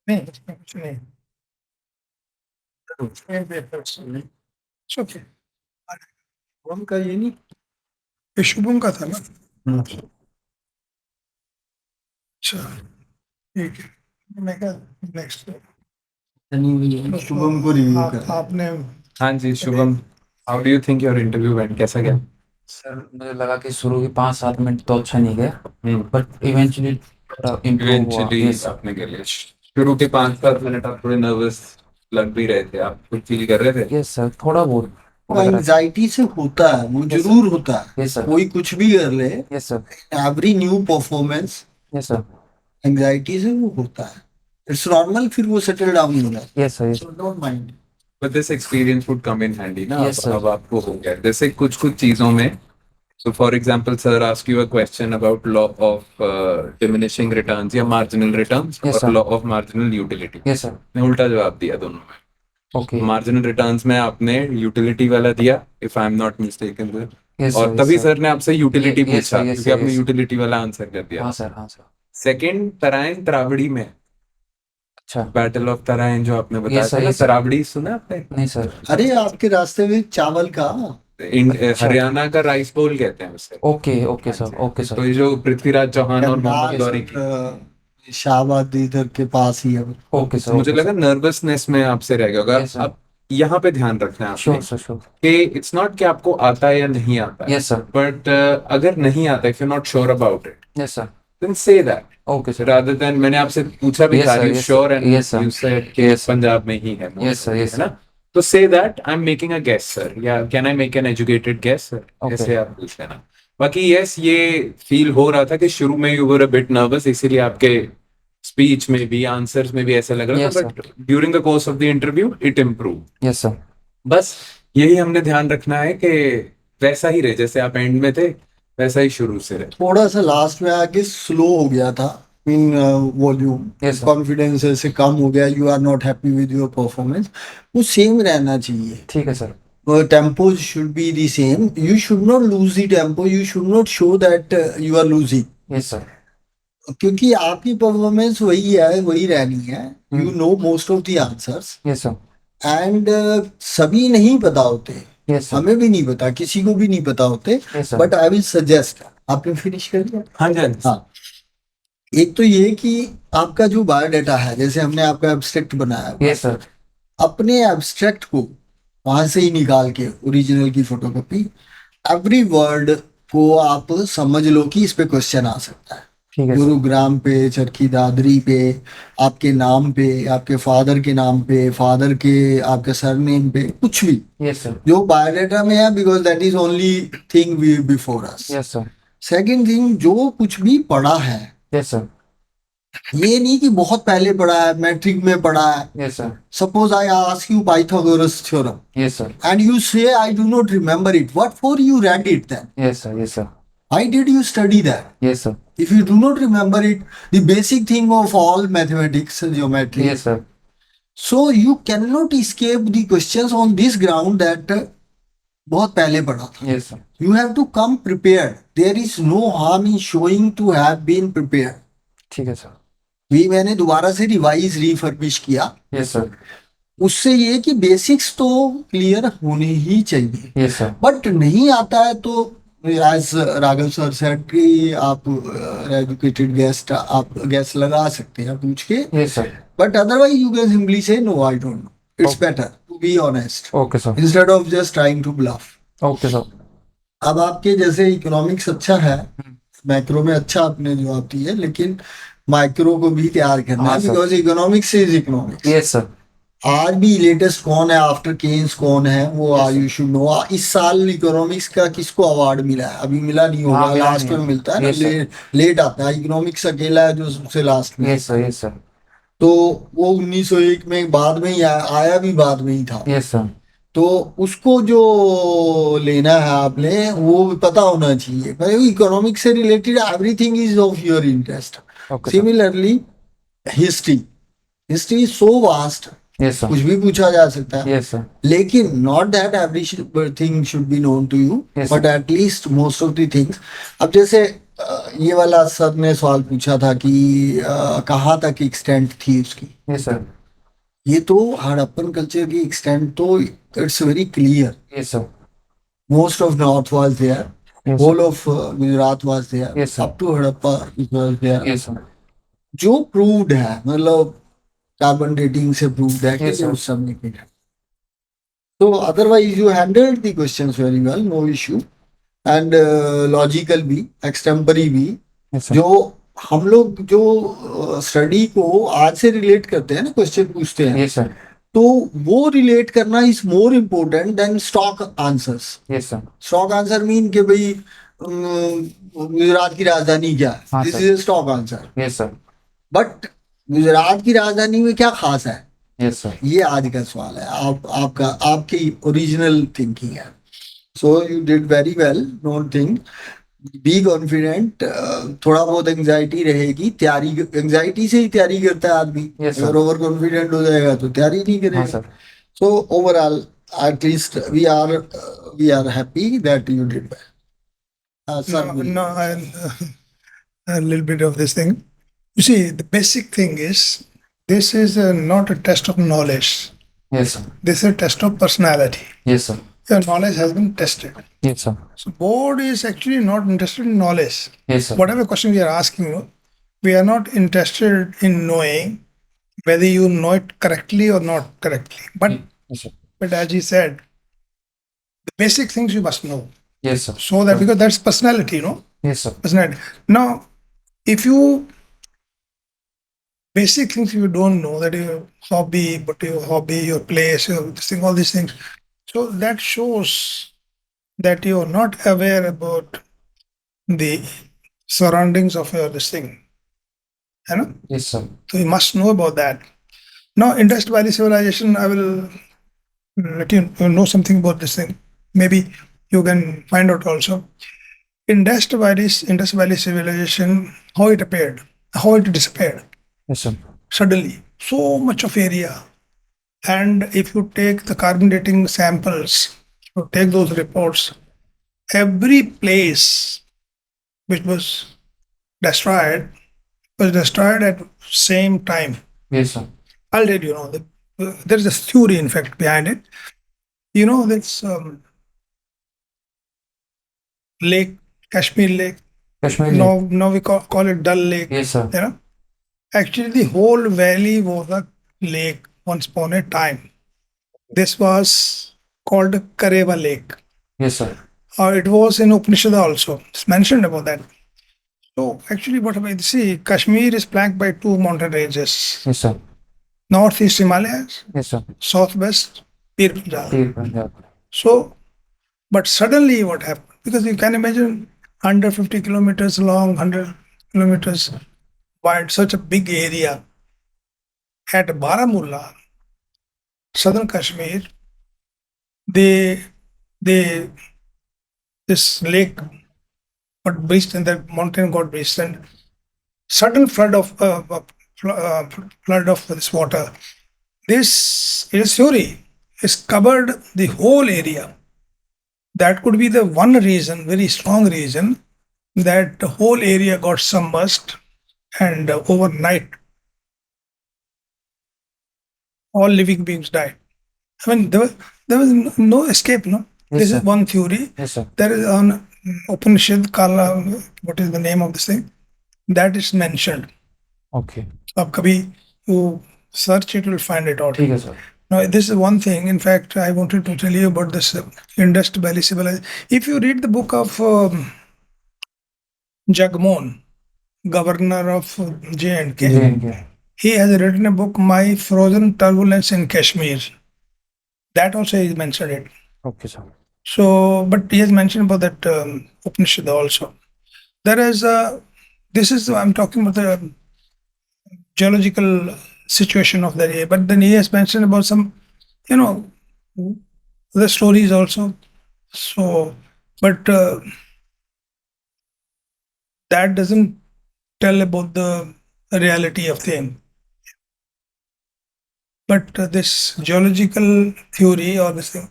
नहीं, इसमें कुछ नहीं। It's okay. हम का ये नहीं। ये शुभम का था ना? अच्छा, ठीक है। मैं क्या नेक्स्ट शुभम को रिव्यू कर। आपने हाँ जी Shubham, how do you think your interview went? कैसा गया? सर मुझे लगा कि शुरू के 5-7 मिनट तो अच्छा नहीं गया, हम्म, बट इवेंचुअली थोड़ा इम्प्रूव हुआ। Eventually Yes, sir. आपने कर लिया। शुरू के 5-7 मिनट आप थोड़े नर्वस लग भी रहे थे, आप कुछ फील कर रहे थे? Yes, sir. थोड़ा बहुत लग रहा है। एंजाइटी से होता है, वो Yes, sir. जरूर होता है। Yes, sir. कोई कुछ भी कर ले, Yes, sir. Every new performance Yes, sir. Anxiety से वो होता है। इट्स नॉर्मल, फिर वो सेटल डाउन होना है। Yes, sir. Yes. So don't mind. But this experience would come in handy ना। Yes, sir. अब आपको हो गया जैसे कुछ कुछ चीजों में। So for example, sir ask you a question about law of diminishing returns या marginal returns Yes, और sir. law of marginal utility। Yes, sir. मैं उल्टा जवाब दिया दोनों में। Okay. मार्जिनल रिटर्न्स में आपने यूटिलिटी वाला दिया, if I am not mistaken sir. Yes, और sir. तभी Yes, sir. सर ने आपसे यूटिलिटी Yes, पूछा sir. Yes, क्योंकि sir. आपने Yes. यूटिलिटी वाला आंसर कर दिया। हाँ सर, हाँ सर। सेकंड तराइन त्रावड़ी में, अच्छा। बैटल ऑफ तराइन जो आपने बताया Yes, sir. था ना, Yes, sir. तरावड़ी सुना आपने? नहीं सर। अरे आपके रास्ते में चावल का अच्छा। हरियाणा का राइस बोल कहते हैं उसे। ओके ओके सर, ओके तो सर। ये जो पृथ्वीराज चौहान और मोहम्मद गौरी की, शाहबाद इधर के पास ही है। Okay sir. मुझे लगा नर्वसनेस में आपसे रह गया होगा। Yes, sir. अब यहाँ पे ध्यान रखना है आपने श्योर सर, श्योर। कि इट्स नॉट कि आपको आता है या नहीं आता है, यस सर। बट अगर नहीं आता, if you not sure about it, yes sir. then say that okay sir. rather than मैंने आपसे पूछा भी Yes, था sir, you yes, sure sir. and Yes, sir. you said कि Yes, sir. पंजाब में ही है Yes, sir, yes, है ना, तो say that I'm making a guess sir या can I make an educated guess sir, Okay. ऐसे आप पूछ लेना। बाकी yes, ये फील हो रहा था कि शुरू में you were a bit nervous, इसीलिए आपके स्पीच में भी आंसर्स में भी ऐसा लग रहा Yes, था, but during the course of the interview it improve. Yes sir. बस यही हमने ध्यान रखना है कि वैसा ही रहे जैसे आप एंड में थे, वैसा ही शुरू से रहे। थोड़ा सा लास्ट में आके स्लो हो गया था in volume, Yes, sir. Confidence ऐसे कम हो गया, you are not happy with your performance, वो सेम रहना चाहिए। ठीक है sir. Tempo should be the same, you should not lose the tempo, you should not show that you are losing, yes sir. क्योंकि आपकी परफॉर्मेंस वही है, वही रहनी है। You know most of the answers yes sir. And सभी नहीं पता होते, यस सर। हमें भी नहीं पता, किसी को भी नहीं पता होते, yes sir. But I will suggest. आपने फिनिश कर दिया? हाँ जी, हाँ, एक तो ये कि आपका जो बायोडाटा है, जैसे हमने आपका एब्स्ट्रैक्ट बनाया, यस सर। अपने एब्स्ट्रैक्ट को वहां से ही निकाल के ओरिजिनल की फोटोकॉपी, एवरी वर्ड को आप समझ लो कि इस पे क्वेश्चन आ सकता है। ठीक है सर। गुरुग्राम पे, चरखी दादरी पे, आपके नाम पे, आपके फादर के नाम पे, फादर के आपके सरनेम पे, कुछ भी यस सर। जो बायोडाटा में है, because that is only thing we before us. Yes sir. Second thing, जो कुछ भी पढ़ा है, यस सर। ये नहीं कि बहुत पहले पढ़ा है, मैट्रिक में पढ़ा है। Yes sir. Suppose I ask you Pythagoras theorem yes sir. and you say I do not remember it. What for you read it then? Yes sir. Yes sir. Why did you study that? Yes sir. If you do not remember it, the basic thing of all mathematics and geometry. Yes sir. So you cannot escape the questions on this ground that बहुत पहले पढ़ा था. Yes sir. You have to come prepared. There is no harm in showing to have been prepared. ठीक है sir. भी मैंने दोबारा से रिवाइज रिफर्बिश किया, यस सर। उससे ये कि बेसिक्स तो क्लियर होने ही चाहिए, यस सर। बट नहीं आता है तो एज राघव सर सेड कि आप एजुकेटेड गेस्ट आप गेस्ट लगा सकते हैं पूछ के, Yes, sir. But otherwise you can simply say no I don't know. It's Okay. Better to be honest Okay, sir. Instead of just trying to bluff. Okay, sir. अब आपके जैसे economics अच्छा है, मैक्रो में अच्छा आपने जवाब दिया, लेकिन माइक्रो को भी तैयार करना हाँ, है, sir. Because economics is economics. Yes, sir. आज भी लेटेस्ट कौन है आफ्टर केन्स कौन है वो Yes, sir. You should know. इस साल इकोनॉमिक्स का किसको अवार्ड मिला है? अभी मिला नहीं हाँ, होगा, मिला लास्ट नहीं में है. मिलता है ना, Yes, sir. लेट आता है. इकोनॉमिक्स अकेला है जो सबसे लास्ट में है. Yes, sir. Yes, sir. तो वो 1901 में बाद में ही आया भी बाद में ही था. Yes, sir. तो उसको जो लेना है आपने वो भी पता होना चाहिए. भाई इकोनॉमिक्स से related everything is of your interest. Okay, sir. Similarly history, history is so vast, Yes, sir. कुछ भी पूछा जा सकता है. Yes, sir. लेकिन not that everything should be known to you, Yes, but at least most of the things. अब जैसे ये वाला सर ने सवाल पूछा था कि कहाँ तक एक्सटेंट थी उसकी. Yes, sir. ये तो हड़प्पन कल्चर की एक्सटेंट तो it's very clear. Yes, sir. Most of North was there. Yes, sir. Whole of Gujarat was there. Yes, sir. Up to Harappa it was there. Yes, sir. जो proved है, मतलब carbon dating से proved है कि Yes, sir. उस समय के है. So otherwise you handled the questions very well, no issue. And logical भी, extempore भी. Yes, sir. जो हम लोग जो स्टडी को आज से रिलेट करते हैं ना, क्वेश्चन पूछते हैं, Yes, sir. तो वो रिलेट करना is more important then stock answers. Yes, sir. Stock answer mean कि भाई गुजरात की राजधानी क्या है, हाँ, this sir. Is stock answer. Yes, sir. But Gujarat की राजधानी में क्या खास है, Yes, sir. ये आज का सवाल है. आपका आपकी ओरिजिनल थिंकिंग है. So you did very well. Don't think, be confident. थोड़ा बहुत एंजाइटी रहेगी, तैयारी एंजाइटी से ही तैयारी करता है आदमी. Yes, sir. अगर ओवर कॉन्फिडेंट हो जाएगा तो तैयारी नहीं हाँ, करेगा. sir. So overall, at least we are happy that you did well. Sir, No, a little bit of this thing. You see, the basic thing is this is not a test of knowledge. Yes, sir. This is a test of personality. Yes, sir. Your knowledge has been tested. Yes, sir. So board is actually not interested in knowledge. Yes, sir. Whatever question we are asking you, we are not interested in knowing whether you know it correctly or not correctly. Yes, sir. But as he said, the basic things you must know. Yes, sir. So that because that's personality, you know. Yes, sir. Personality. Now, if you basic things you don't know, that your hobby, your place, this thing, all these things. So that shows that you are not aware about the surroundings of your this thing. You know? Yes, sir. So you must know about that. Now, Indus Valley Civilization, I will let you know something about this thing. Maybe you can find out also. Indus Valley Civilization, how it appeared, how it disappeared Yes, sir. suddenly. So much of area. And if you take the carbon dating samples, you take those reports, every place which was destroyed at same time. Yes, sir. I'll let you know. There is a theory, in fact, behind it. You know, this lake, Kashmir Lake. Kashmir. Now we call it Dal Lake. Yes, sir. You know, actually, the whole valley was a lake once upon a time. This was called Kareva Lake. Yes, sir. It was in Upanishad also. It's mentioned about that. So actually, what I see, Kashmir is flanked by two mountain ranges: Yes, sir. northeast Himalayas, Yes, sir. southwest Pir Punjab. Pir Punjab. So, but suddenly what happened? Because you can imagine 150 kilometers long, 100 kilometers wide, such a big area. At Baramulla, southern Kashmir, this lake got breached and the mountain got breached, and sudden flood of this water. This is theory. It's covered the whole area. That could be the one reason, very strong reason, that the whole area got submerged, and overnight all living beings died. I mean, there was no escape. No, Yes, this sir. is one theory. Yes, sir. There is on Upanishad Kala, what is the name of this thing? That is mentioned. Okay. अब कभी you search it, you'll find it out. ठीक है sir. Now, this is one thing. In fact, I wanted to tell you about this Indus Valley civilization. If you read the book of Jagmohan, governor of J&K, J&K. he has written a book, My Frozen Turbulence in Kashmir. That also is mentioned it. Okay sir. So, but he has mentioned about that Upanishad also. There is this is, I'm talking about the geological situation of that area, but then he has mentioned about some, you know, the stories also. So, but that doesn't tell about the reality of thing. But this geological theory or this thing,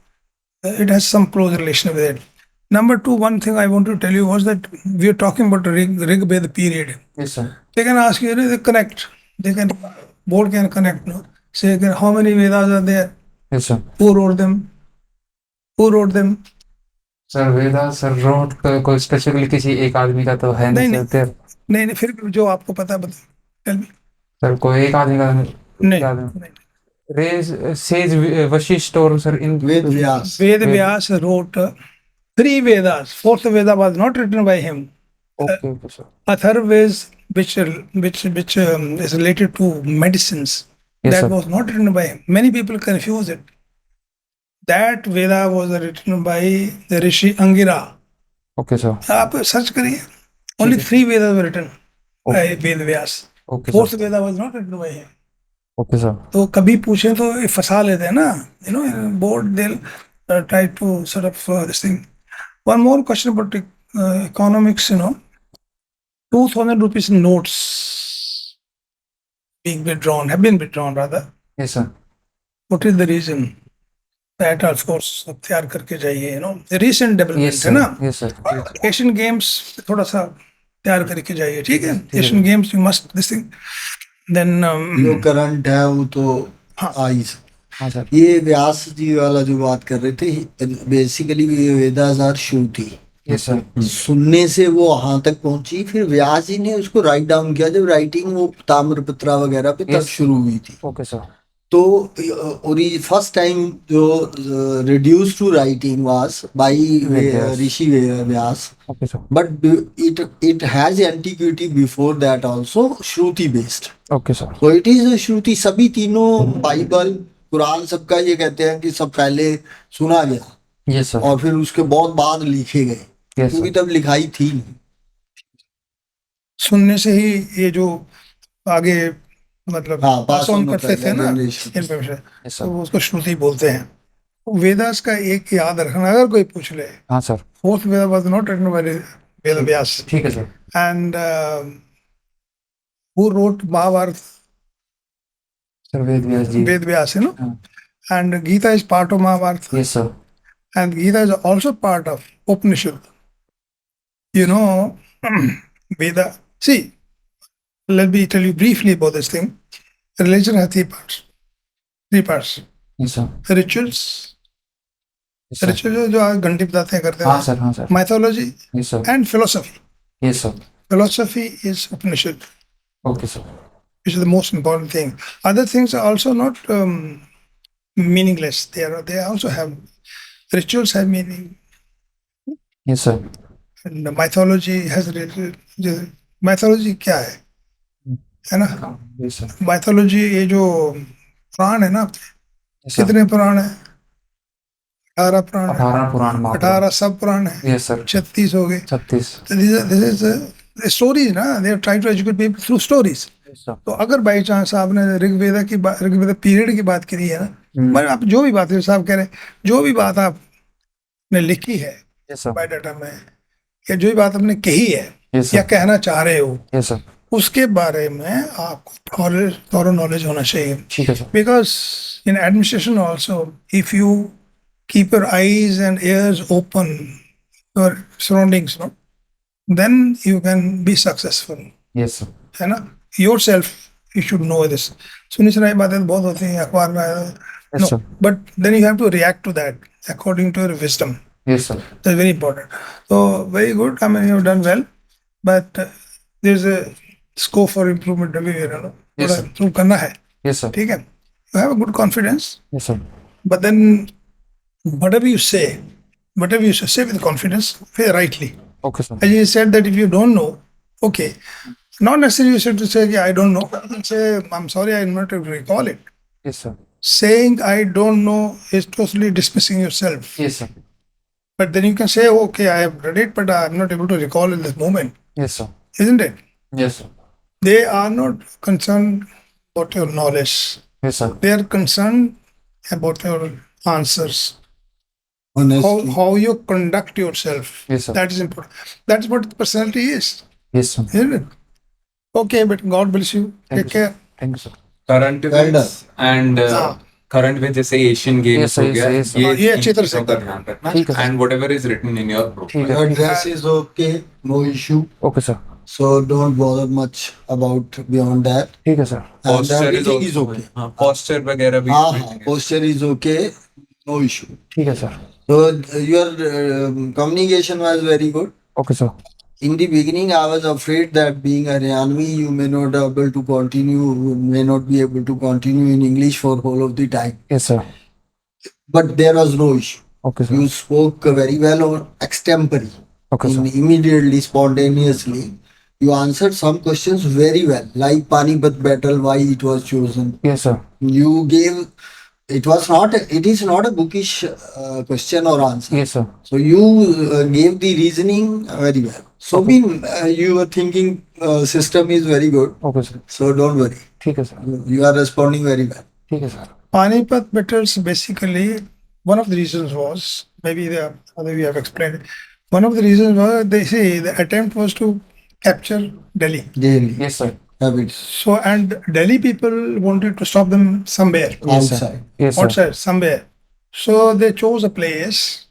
it has some close relation with it. Number two, one thing I want to tell you was that we are talking about Rig Veda period. Yes sir. They can ask you, they connect. They can, board can connect. No? Say, how many Vedas are there? Yes sir. Who wrote them? Who wrote them? Sir Veda sir wrote कोई specifically किसी एक आदमी का तो है नहीं sir. नहीं, फिर जो आपको पता है बता. Tell me. सर कोई एक आदमी का नहीं, याद है. नहीं. Sage Vashisht or sir in Ved Vyas. Ved Vyas wrote 3 Vedas. 4th Veda was not written by him. Okay sir. Atharvas, which is related to medicines, Yes, that sir. was not written by him. Many people confuse it. That Veda was written by the Rishi Angira. Okay sir. आप search करिए. Only 3 Vedas were written by Ved Vyas. Okay 4th sir. Veda was not written by him. Okay sir. तो कभी पूछे तो ये फंसा लेते हैं ना. You know, board they'll try to sort of this thing. One more question about economics. You know, 2,000 rupees notes being withdrawn, have been withdrawn rather. Yes sir. What is the reason? That of course तैयार करके जाइए. You know, the recent development Yes है sir. ना. Yes sir. Asian Games थोड़ा सा तैयार करके जाइए. ठीक है. Asian Games you must this thing. Then जो करंट है वो तो हाँ. आई. हाँ सर. ये व्यास जी वाला जो बात कर रहे थे, बेसिकली ये Vedas are shruti. Yes sir. सुनने से वो वहां तक पहुंची, फिर व्यास जी ने उसको राइट डाउन किया जब राइटिंग वो ताम्रपत्र वगैरह पे तब Yes. शुरू हुई थी. Okay sir. तो फर्स्ट टाइम जो reduce to writing was by Vyas. Rishi Vyas, Okay sir. but it has antiquity before that also, shruti based. Okay sir. So it is a shruti. सभी तीनों बाइबल कुरान सबका ये कहते हैं कि सब पहले सुना गया Yes sir. और फिर उसके बहुत बाद लिखे गए, Yes क्योंकि sir. तब लिखाई थी नहीं. सुनने से ही ये जो आगे मतलब हाँ, पास pass ऑन on करते होता थे है ना generation. इन्फॉर्मेशन, Yes तो sir. वो उसको श्रुति बोलते हैं. वेदास का एक याद रखना, अगर कोई पूछ ले, हाँ sir. 4th Veda was not written by Ved Vyas. ठीक है सर. And who wrote Mahabharata? Sir Ved Vyas ji. Ved Vyas, you know. हाँ. And Gita is part of Mahabharata. Yes sir. And Gita is also part of Upanishad. You know, Veda. See, let me tell you briefly about this thing. Religion has 3 parts. 3 parts. Yes sir. Rituals. Yes sir. Rituals जो आज घंटी बताते हैं करते हाँ हैं. Sir. हाँ sir. Mythology Yes sir. and philosophy. Yes sir. Philosophy is Upanishad, Okay sir. which is the most important thing. Other things are also not meaningless. They also have rituals have meaning. Yes sir. And the mythology has mythology क्या है ना. Yes sir. mythology ये जो पुराण है ना, Yes sir. कितने पुराण है? 18 पुराण है. 18 पुराण महापुराण. 18 सब पुराण है. Yes sir. 36 हो गए. 36. So this is the stories ना. They are trying to educate people through stories. Yes sir. तो अगर बाई चांस आपने ऋग्वेदा पीरियड की बात करी है ना, मतलब आप जो भी बात साहब कह रहे हैं, जो भी बात आपने लिखी है Yes sir. बायोडाटा में, या जो भी बात आपने कही है Yes या sir. कहना चाह रहे हो, Yes sir. उसके बारे में आपको थॉरो नॉलेज होना चाहिए. ठीक है sir. Because in administration also, if you keep your eyes and ears open, your surroundings, no, then you can be successful. Yes sir. है ना. Yourself, you should know this. सुनी सुनाई बातें बहुत होती हैं अखबार में. Yes No, sir. but then you have to react to that according to your wisdom. Yes, sir. That's very important. So very good. I mean, you've done well, but there's a scope for improvement everywhere. You know, Yes, थोड़ा sir. improve करना है. Yes, sir. ठीक है? You have a good confidence, Yes, sir. but then whatever you say say with confidence, say rightly. Okay, sir. As you said that if you don't know, okay, not necessarily you should to say I don't know. You can say I'm sorry, I'm not able to recall it. Yes, sir. Saying I don't know is totally dismissing yourself. Yes, sir. But then you can say, okay, I have read it, but I'm not able to recall in this moment, Yes, sir. isn't it? Yes, sir. They are not concerned about your knowledge. Yes, sir. They are concerned about your answers, Honestly. how you conduct yourself. Yes, sir. That is important. That's what personality is, Yes, sir. isn't it? Okay, but God bless you. Thank Take you, sir. care. Thank you, sir. Current Well events and हाँ. Current में जैसे Asian games Yes, sir, हो yes, गया sir, yes, sir. ये अच्छी तरह चीजों से का करना. ध्यान रखना ठीक है, sir. And whatever is written in your ठीक प्रोफाइल है. Your dress is okay, no issue. Okay, sir. So don't bother much about beyond that. ठीक है, sir. And posture is everything is also okay. posture वगैरह भी हाँ, posture is okay, no issue. ठीक है, sir. So your communication was very good. Okay, sir. In the beginning, I was afraid that being a Haryanvi, you may not be able to continue, may not be able to continue in English for whole of the time. Yes, sir. But there was no issue. Okay, sir. You spoke very well on extempore, Okay, sir. immediately, spontaneously. You answered some questions very well, like Panipat battle, why it was chosen. Yes, sir. You gave. It is not a bookish question or answer. Yes, sir. So you gave the reasoning very well. So you were thinking system is very good. Okay, sir. So don't worry. ठीक है, sir. You are responding very well. ठीक है, sir. Panipat battles basically, one of the reasons was, maybe the other we have explained, one of the reasons was they say the attempt was to capture Delhi. Daily Yes, sir. habits So, and Delhi people wanted to stop them somewhere, Yes, sir. outside. Yes, sir. outside, somewhere. So they chose a place,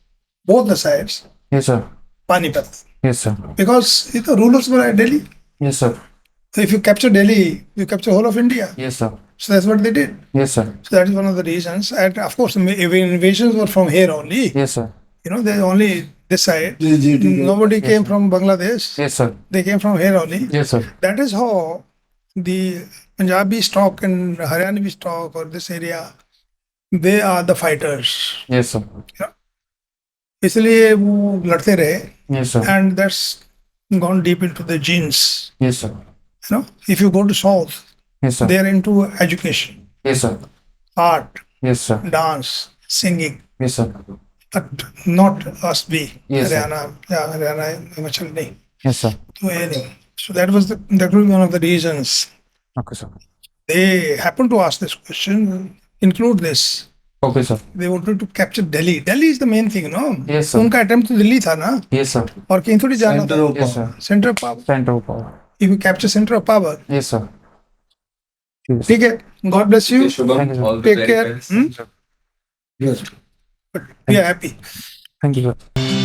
both the sides, Yes, sir. Panipat, Yes, sir. because the rulers were at Delhi. Yes, sir. So if you capture Delhi, you capture whole of India. Yes, sir. So that's what they did. Yes, sir. So that is one of the reasons. And of course, invasions were from here only. Yes, sir. You know, they only this side. Nobody Yes, came sir. from Bangladesh. Yes, sir. They came from here only. Yes, sir. That is how the Punjabi stock and Haryana stock or this area, they are the fighters. Yes, sir. इसलिए वो लड़ते रहे, Yes, sir. and that's gone deep into the genes. Yes, sir. You know, if you go to South, Yes, sir. they are into education, Yes, sir. art, Yes, sir. dance, singing, Yes, sir. but not us we. Yes, sir. Haryana, Himachal नहीं. Yes, sir. So anyway, so that was one of the reasons. Okay, sir. They happened to ask this question, include this. Okay, sir. They wanted to capture Delhi. Delhi is the main thing, no? Yes, sir. उनका attempt तो दिल्ली था ना, Yes, sir. और कहीं थोड़ी जाना Center था. of Yes, power. sir. Center of power. Center of power. If you capture center of power, Yes, sir. Yes, sir. ठीक है. God bless you. Shubham, Thank you, sir. all the Take very care. best. Hmm? Yes. But we are happy. Thank you, sir.